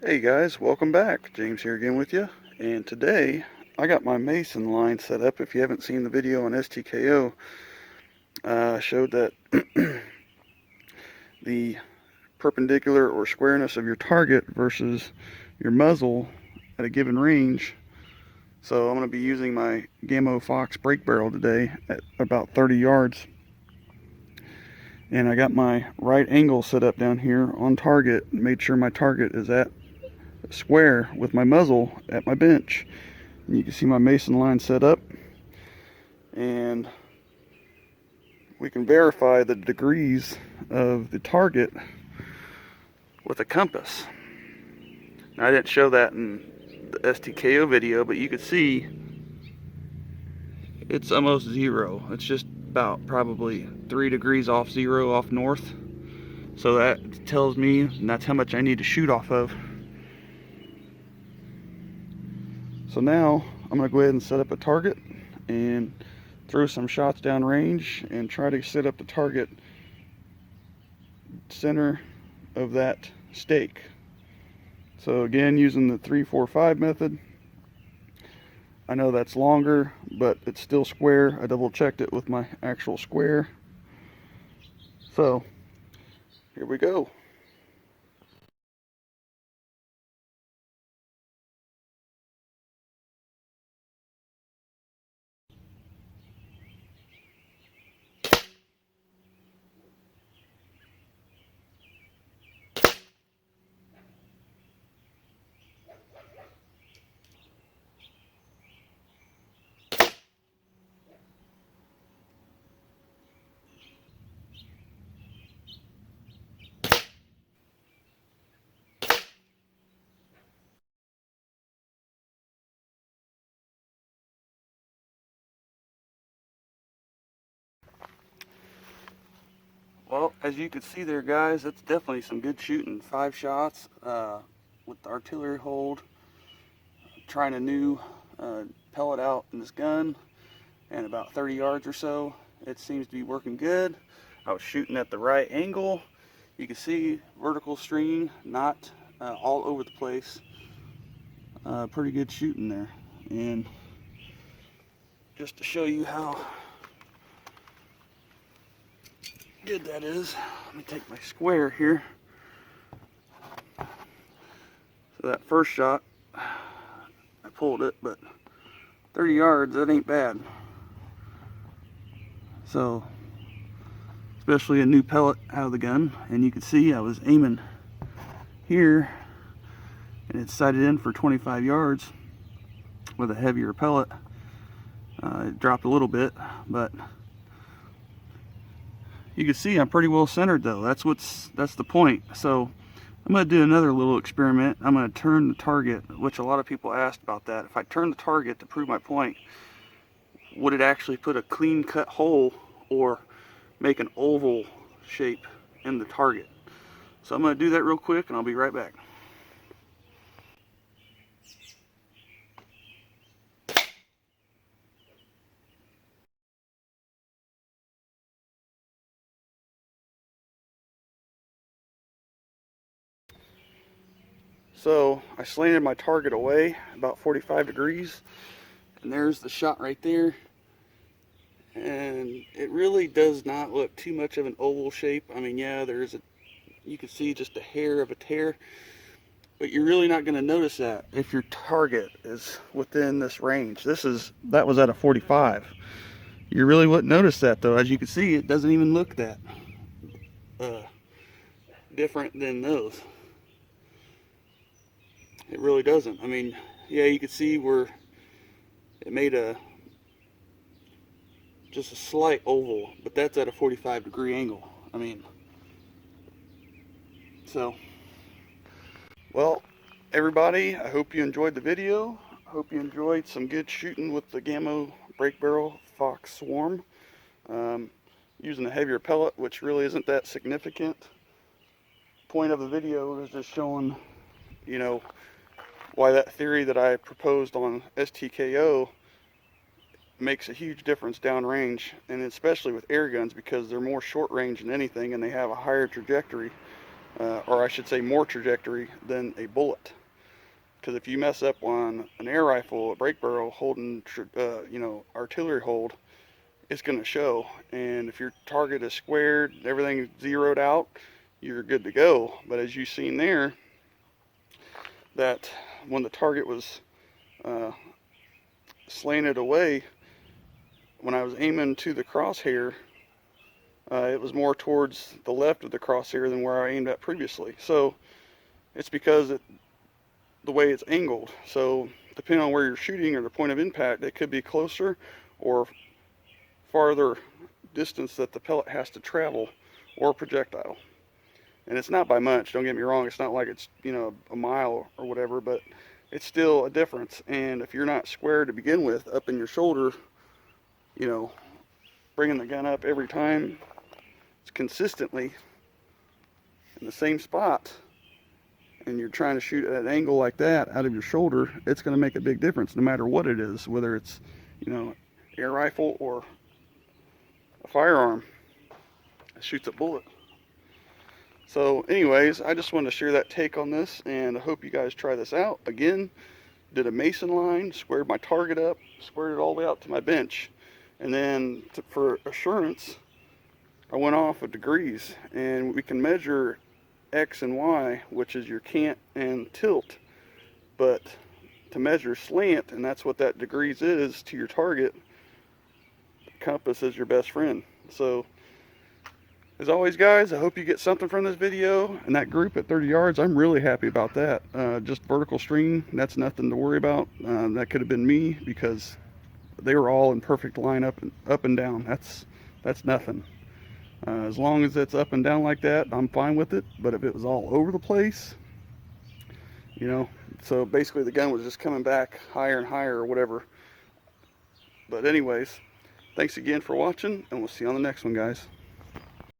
Hey guys, welcome back. James here again with you. And today I got my Mason line set up. If you haven't seen the video on STKO, showed that the perpendicular or squareness of your target versus your muzzle at a given range. So I'm going to be using my Gammo Fox brake barrel today at about 30 yards. And I got my right angle set up down here on target. Made sure my target is at square with my muzzle at my bench. And you can see my Mason line set up, and we can verify the degrees of the target with a compass. Now, I didn't show that in the STKO video, but you could see it's almost zero. It's just about probably 3 degrees off zero off north. So that tells me that's how much I need to shoot off of. So now I'm going to go ahead and set up a target and throw some shots down range and try to set up the target center of that stake. So again, using the 3-4-5 method. I know that's longer, but it's still square. I double checked it with my actual square. So here we go. Well, as you can see there, guys, that's definitely some good shooting. 5 shots with the artillery hold. Trying a new pellet out in this gun, and about 30 yards or so. It seems to be working good. I was shooting at the right angle. You can see vertical string, not all over the place. Pretty good shooting there. And just to show you how good that is, let me take my square here. So that first shot, I pulled it, but 30 yards, that ain't bad. So, especially a new pellet out of the gun, and you can see I was aiming here, and it's sighted in for 25 yards with a heavier pellet. It dropped a little bit, but you can see I'm pretty well centered though. That's the point. So I'm going to do another little experiment. I'm going to turn the target, which a lot of people asked about that. If I turn the target to prove my point, would it actually put a clean cut hole or make an oval shape in the target? So I'm going to do that real quick and I'll be right back. So I slanted my target away about 45 degrees, and there's the shot right there. And it really does not look too much of an oval shape. I mean, yeah, you can see just a hair of a tear, but you're really not going to notice that if your target is within this range. That was at a 45. You really wouldn't notice that though. As you can see, it doesn't even look that different than those. It really doesn't. I mean, yeah, you can see where it made just a slight oval, but that's at a 45-degree angle. I mean, so, well, everybody, I hope you enjoyed the video. I hope you enjoyed some good shooting with the Gammo brake barrel Fox Swarm. Using a heavier pellet, which really isn't that significant. Point of the video is just showing, you know, why that theory that I proposed on STKO makes a huge difference downrange, and especially with air guns, because they're more short range than anything and they have a higher trajectory. or I should say more trajectory than a bullet. Because if you mess up on an air rifle, a break barrel holding, artillery hold, it's going to show. And if your target is squared, everything zeroed out, you're good to go. But as you've seen there, that when the target was slanted away, when I was aiming to the crosshair, it was more towards the left of the crosshair than where I aimed at previously. So it's because the way it's angled. So depending on where you're shooting or the point of impact, it could be closer or farther distance that the pellet has to travel, or projectile. And it's not by much, don't get me wrong, it's not like it's, a mile or whatever, but it's still a difference. And if you're not square to begin with, up in your shoulder, bringing the gun up every time, it's consistently in the same spot, and you're trying to shoot at an angle like that out of your shoulder, it's going to make a big difference no matter what it is, whether it's, air rifle or a firearm that shoots a bullet. So anyways, I just wanted to share that take on this, and I hope you guys try this out. Again, did a mason line, squared my target up, squared it all the way out to my bench, and then for assurance, I went off of degrees, and we can measure X and Y, which is your cant and tilt, but to measure slant, and that's what that degrees is to your target, the compass is your best friend. So as always, guys, I hope you get something from this video. And that group at 30 yards, I'm really happy about that. Just vertical string, that's nothing to worry about. That could have been me, because they were all in perfect line up and down. That's nothing. As long as it's up and down like that, I'm fine with it. But if it was all over the place, so basically the gun was just coming back higher and higher or whatever. But anyways, thanks again for watching, and we'll see you on the next one, guys.